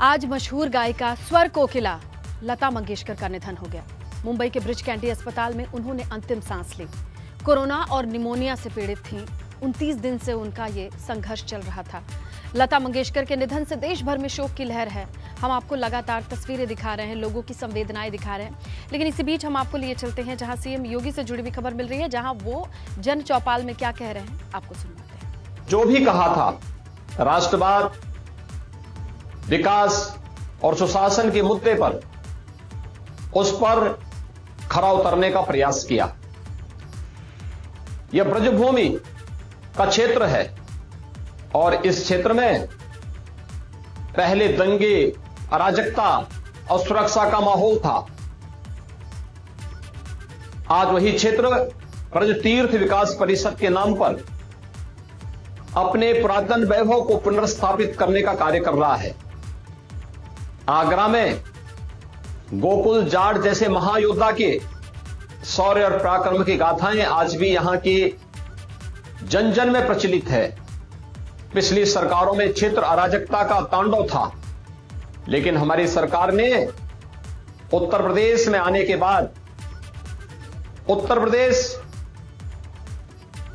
आज मशहूर गायिका स्वर कोकिला लता मंगेशकर का निधन हो गया। मुंबई के ब्रिज कैंडी अस्पताल में उन्होंने अंतिम सांस ली। कोरोना और निमोनिया से पीड़ित थीं। 29 दिन से उनका ये संघर्ष चल रहा था। लता मंगेशकर के निधन से देश भर में शोक की लहर है। हम आपको लगातार तस्वीरें दिखा रहे हैं, लोगों की संवेदनाएं दिखा रहे हैं, लेकिन इसी बीच हम आपको लिए चलते हैं जहां सीएम योगी से जुड़ी हुई खबर मिल रही है, जहां वो जन चौपाल में क्या कह रहे हैं आपको सुनवाते हैं। जो भी कहा था राष्ट्रवाद, विकास और सुशासन के मुद्दे पर, उस पर खरा उतरने का प्रयास किया। यह ब्रजभूमि का क्षेत्र है और इस क्षेत्र में पहले दंगे, अराजकता और सुरक्षा का माहौल था। आज वही क्षेत्र ब्रज तीर्थ विकास परिषद के नाम पर अपने पुरातन वैभव को पुनर्स्थापित करने का कार्य कर रहा है। आगरा में गोकुल जाट जैसे महायोद्धा के शौर्य और पराक्रम की गाथाएं आज भी यहां के जन जन में प्रचलित है। पिछली सरकारों में क्षेत्र अराजकता का तांडव था, लेकिन हमारी सरकार ने उत्तर प्रदेश में आने के बाद उत्तर प्रदेश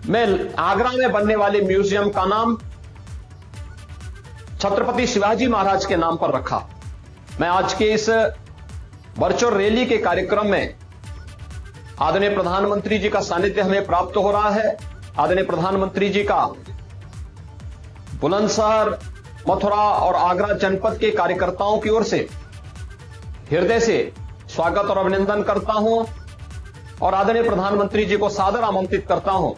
में आगरा में बनने वाले म्यूजियम का नाम छत्रपति शिवाजी महाराज के नाम पर रखा। मैं आज के इस वर्चुअल रैली के कार्यक्रम में आदरणीय प्रधानमंत्री जी का सानिध्य हमें प्राप्त हो रहा है। आदरणीय प्रधानमंत्री जी का बुलंदशहर, मथुरा और आगरा जनपद के कार्यकर्ताओं की ओर से हृदय से स्वागत और अभिनंदन करता हूं और आदरणीय प्रधानमंत्री जी को सादर आमंत्रित करता हूं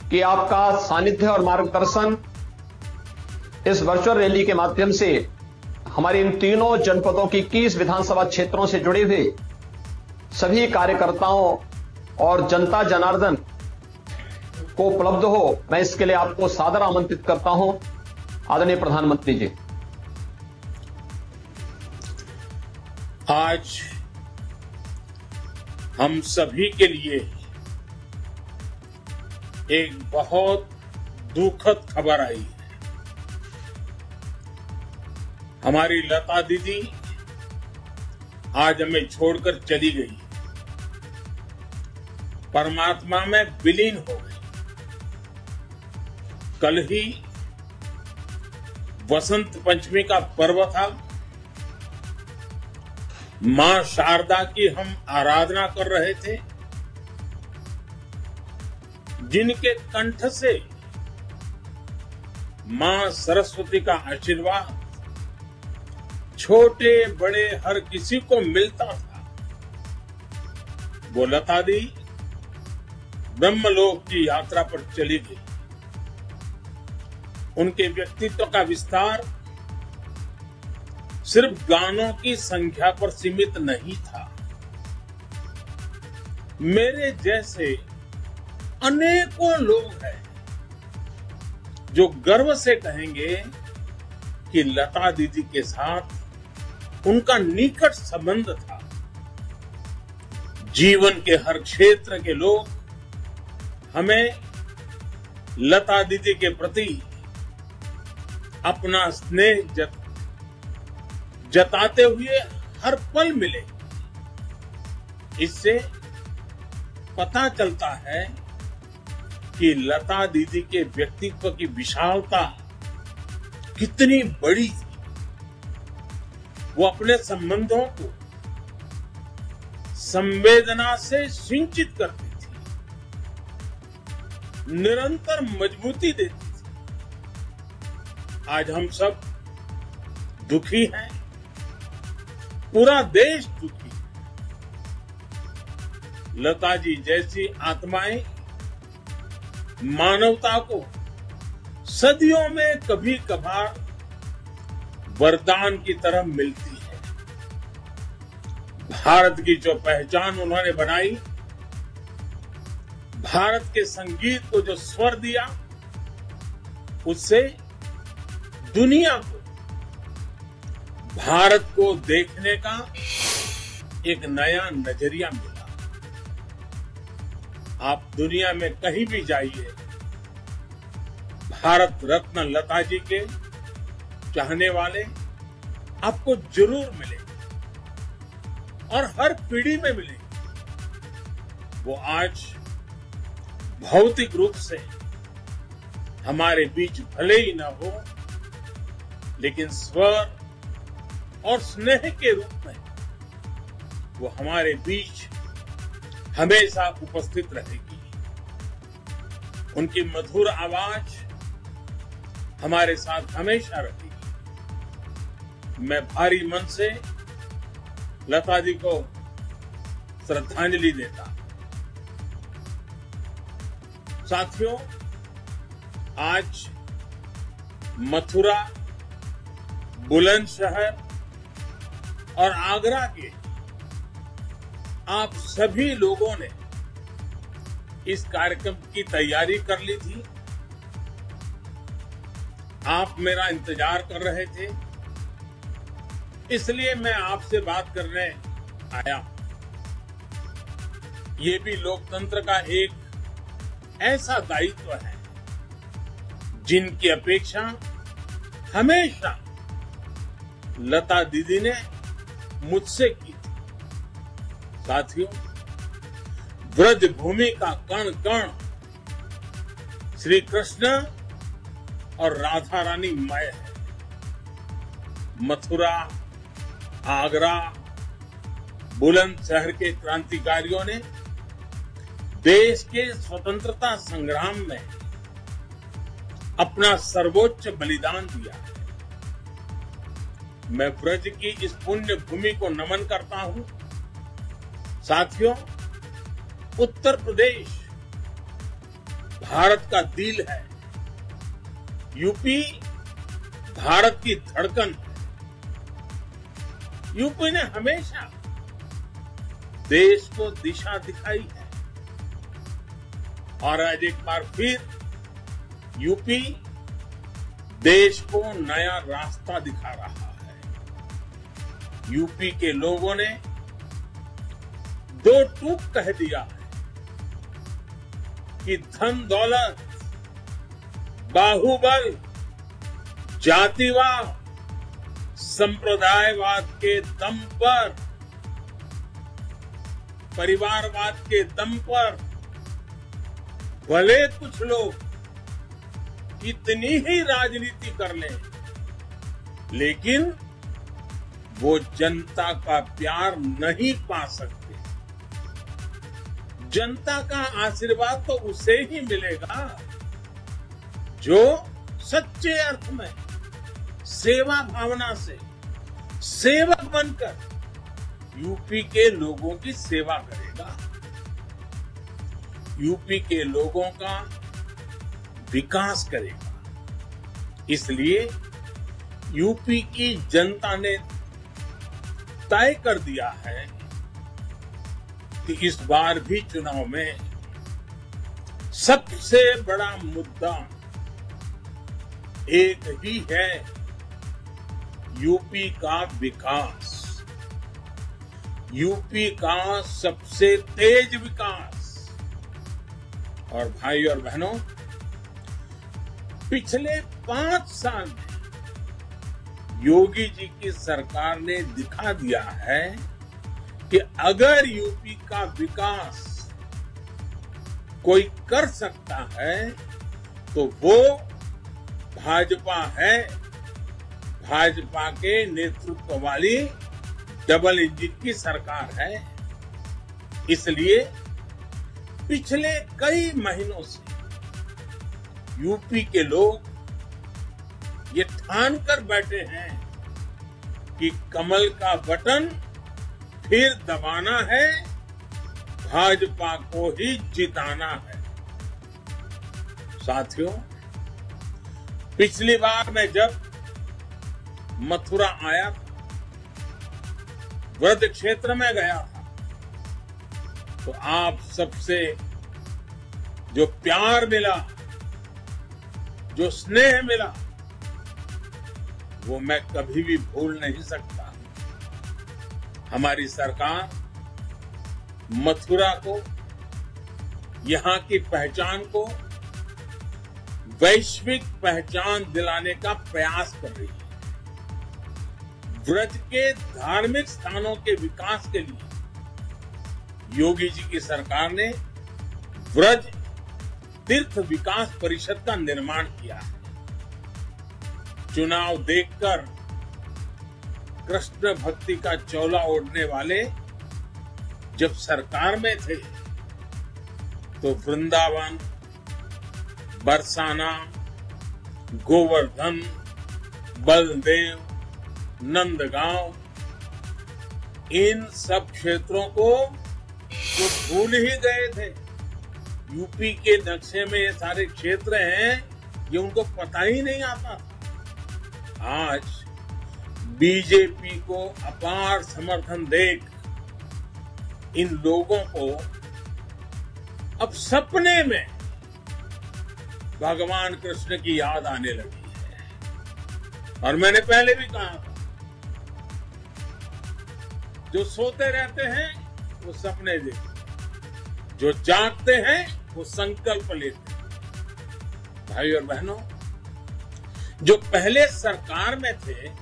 कि आपका सानिध्य और मार्गदर्शन इस वर्चुअल रैली के माध्यम से हमारे इन तीनों जनपदों की 21 विधानसभा क्षेत्रों से जुड़े हुए सभी कार्यकर्ताओं और जनता जनार्दन को उपलब्ध हो, मैं इसके लिए आपको सादर आमंत्रित करता हूं। आदरणीय प्रधानमंत्री जी, आज हम सभी के लिए एक बहुत दुखद खबर आई है। हमारी लता दीदी आज हमें छोड़कर चली गई, परमात्मा में विलीन हो गई। कल ही वसंत पंचमी का पर्व था। मां शारदा की हम आराधना कर रहे थे, जिनके कंठ से मां सरस्वती का आशीर्वाद छोटे बड़े हर किसी को मिलता था। वो लता दी ब्रह्मलोक की यात्रा पर चली गई। उनके व्यक्तित्व का विस्तार सिर्फ गानों की संख्या पर सीमित नहीं था। मेरे जैसे अनेकों लोग हैं जो गर्व से कहेंगे कि लता दीदी के साथ उनका निकट संबंध था। जीवन के हर क्षेत्र के लोग हमें लता दीदी के प्रति अपना स्नेह जताते हुए हर पल मिले। इससे पता चलता है कि लता दीदी के व्यक्तित्व की विशालता कितनी बड़ी थी। वो अपने संबंधों को संवेदना से सिंचित करती थी, निरंतर मजबूती देती थी। आज हम सब दुखी हैं, पूरा देश दुखी है। लता जी जैसी आत्माएं मानवता को सदियों में कभी कभार वरदान की तरह मिलती है। भारत की जो पहचान उन्होंने बनाई, भारत के संगीत को जो स्वर दिया, उससे दुनिया को भारत को देखने का एक नया नजरिया मिला। आप दुनिया में कहीं भी जाइए, भारत रत्न लता जी के चाहने वाले आपको जरूर मिलेगी और हर पीढ़ी में मिलेगी। वो आज भौतिक रूप से हमारे बीच भले ही न हो, लेकिन स्वर और स्नेह के रूप में वो हमारे बीच हमेशा उपस्थित रहेगी। उनकी मधुर आवाज हमारे साथ हमेशा रहेगी। मैं भारी मन से लता जी को श्रद्धांजलि देता। साथियों, आज मथुरा, बुलंदशहर और आगरा के आप सभी लोगों ने इस कार्यक्रम की तैयारी कर ली थी। आप मेरा इंतजार कर रहे थे, इसलिए मैं आपसे बात करने आया। ये भी लोकतंत्र का एक ऐसा दायित्व है जिनकी अपेक्षा हमेशा लता दीदी ने मुझसे की थी। साथियों, ब्रज भूमि का कण कण श्री कृष्ण और राधा रानी मय है। मथुरा, आगरा, बुलंदशहर के क्रांतिकारियों ने देश के स्वतंत्रता संग्राम में अपना सर्वोच्च बलिदान दिया है। मैं ब्रज की इस पुण्य भूमि को नमन करता हूं। साथियों, उत्तर प्रदेश भारत का दिल है। यूपी भारत की धड़कन है। यूपी ने हमेशा देश को दिशा दिखाई है और आज एक बार फिर यूपी देश को नया रास्ता दिखा रहा है। यूपी के लोगों ने दो टूक कह दिया है कि धन दौलत, बाहुबल, जातिवाद, संप्रदायवाद के दम पर, परिवारवाद के दम पर भले कुछ लोग कितनी ही राजनीति कर लें, लेकिन वो जनता का प्यार नहीं पा सकते। जनता का आशीर्वाद तो उसे ही मिलेगा जो सच्चे अर्थ में सेवा भावना से सेवक बनकर यूपी के लोगों की सेवा करेगा। यूपी के लोगों का विकास करेगा। इसलिए यूपी की जनता ने तय कर दिया है कि इस बार भी चुनाव में सबसे बड़ा मुद्दा एक ही है, यूपी का विकास। यूपी का सबसे तेज विकास। और भाई और बहनों, पिछले 5 साल में योगी जी की सरकार ने दिखा दिया है कि अगर यूपी का विकास कोई कर सकता है तो वो भाजपा है। भाजपा के नेतृत्व वाली डबल इंजन की सरकार है। इसलिए पिछले कई महीनों से यूपी के लोग ये ठान कर बैठे हैं कि कमल का बटन फिर दबाना है, भाजपा को ही जिताना है। साथियों, पिछली बार मैं जब मथुरा आया था, व्रज क्षेत्र में गया था, तो आप सबसे जो प्यार मिला, जो स्नेह मिला, वो मैं कभी भी भूल नहीं सकता। हमारी सरकार मथुरा को, यहां की पहचान को वैश्विक पहचान दिलाने का प्रयास कर रही है। ब्रज के धार्मिक स्थानों के विकास के लिए योगी जी की सरकार ने ब्रज तीर्थ विकास परिषद का निर्माण किया है। चुनाव देखकर कृष्ण भक्ति का चोला ओढ़ने वाले जब सरकार में थे तो वृंदावन, बरसाना, गोवर्धन, बलदेव, नंदगांव, इन सब क्षेत्रों को वो भूल ही गए थे। यूपी के नक्शे में ये सारे क्षेत्र हैं, ये उनको पता ही नहीं आता। आज बीजेपी को अपार समर्थन देख इन लोगों को अब सपने में भगवान कृष्ण की याद आने लगी है। और मैंने पहले भी कहा था, जो सोते रहते हैं वो सपने देखते, जो जागते हैं वो संकल्प लेते हैं। भाई और बहनों, जो पहले सरकार में थे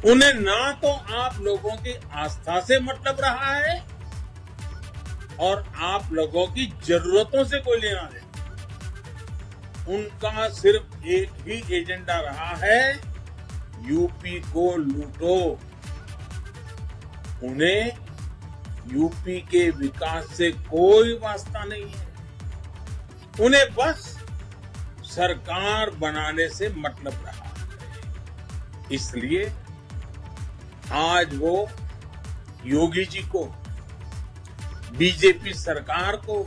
उन्हें ना तो आप लोगों की आस्था से मतलब रहा है और आप लोगों की जरूरतों से कोई लेना देना। उनका सिर्फ एक ही एजेंडा रहा है, यूपी को लूटो। उन्हें यूपी के विकास से कोई वास्ता नहीं है। उन्हें बस सरकार बनाने से मतलब रहा है। इसलिए आज वो योगी जी को, बीजेपी सरकार को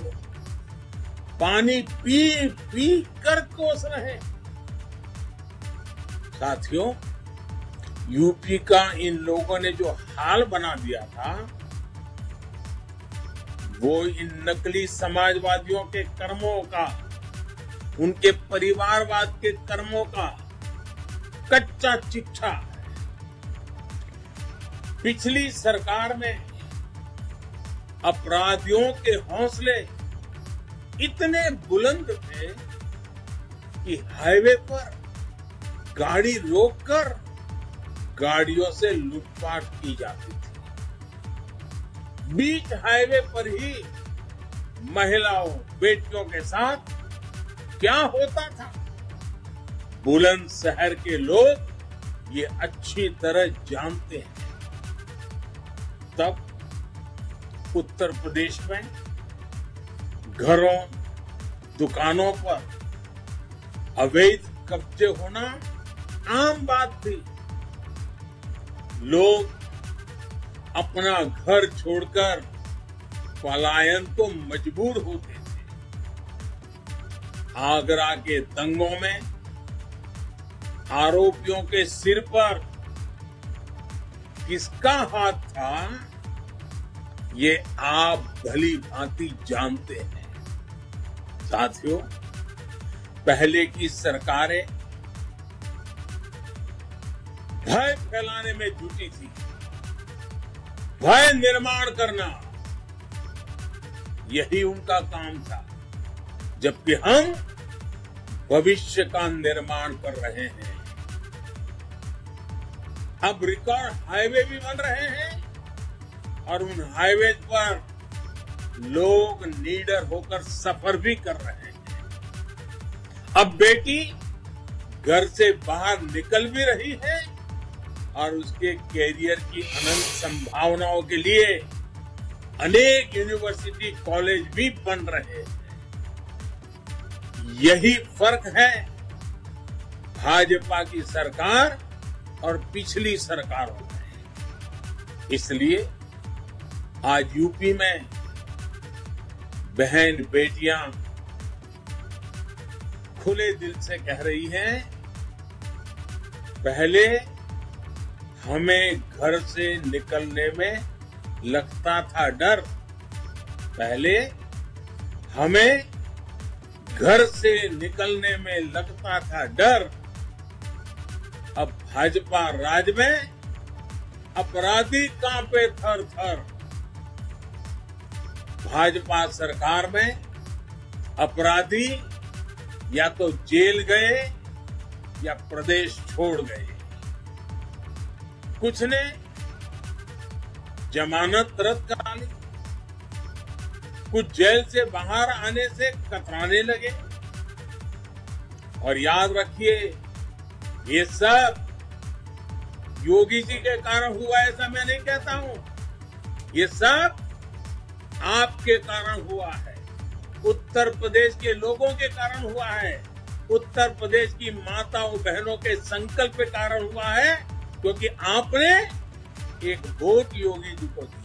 पानी पी पी कर कोस रहे। साथियों, यूपी का इन लोगों ने जो हाल बना दिया था वो इन नकली समाजवादियों के कर्मों का, उनके परिवारवाद के कर्मों का कच्चा चिट्ठा है। पिछली सरकार में अपराधियों के हौसले इतने बुलंद थे कि हाईवे पर गाड़ी रोककर गाड़ियों से लूटपाट की जाती थी। बीच हाईवे पर ही महिलाओं, बेटियों के साथ क्या होता था, बुलंदशहर के लोग ये अच्छी तरह जानते हैं। तब उत्तर प्रदेश में घरों, दुकानों पर अवैध कब्जे होना आम बात थी। लोग अपना घर छोड़कर पलायन को मजबूर होते थे। आगरा के दंगों में आरोपियों के सिर पर किसका हाथ था, ये आप भली भांति जानते हैं। साथियों, पहले की सरकारें भय फैलाने में जुटी थी, भय निर्माण करना यही उनका काम था, जबकि हम भविष्य का निर्माण कर रहे हैं। अब रिकॉर्ड हाईवे भी बन रहे हैं और उन हाईवे पर लोग नीडर होकर सफर भी कर रहे हैं। अब बेटी घर से बाहर निकल भी रही है और उसके कैरियर की अनंत संभावनाओं के लिए अनेक यूनिवर्सिटी, कॉलेज भी बन रहे हैं। यही फर्क है भाजपा की सरकार और पिछली सरकारों में। इसलिए आज यूपी में बहन बेटियां खुले दिल से कह रही हैं, पहले हमें घर से निकलने में लगता था डर, पहले हमें घर से निकलने में लगता था डर, अब भाजपा राज में अपराधी कांपे थर थर। भाजपा सरकार में अपराधी या तो जेल गए या प्रदेश छोड़ गए। कुछ ने जमानत रद्द करा ली, कुछ जेल से बाहर आने से कतराने लगे। और याद रखिए, ये सब योगी जी के कारण हुआ, ऐसा मैं नहीं कहता हूं। ये सब आपके कारण हुआ है, उत्तर प्रदेश के लोगों के कारण हुआ है, उत्तर प्रदेश की माताओं बहनों के संकल्प के कारण हुआ है, क्योंकि आपने एक वोट योगी जी को दिया।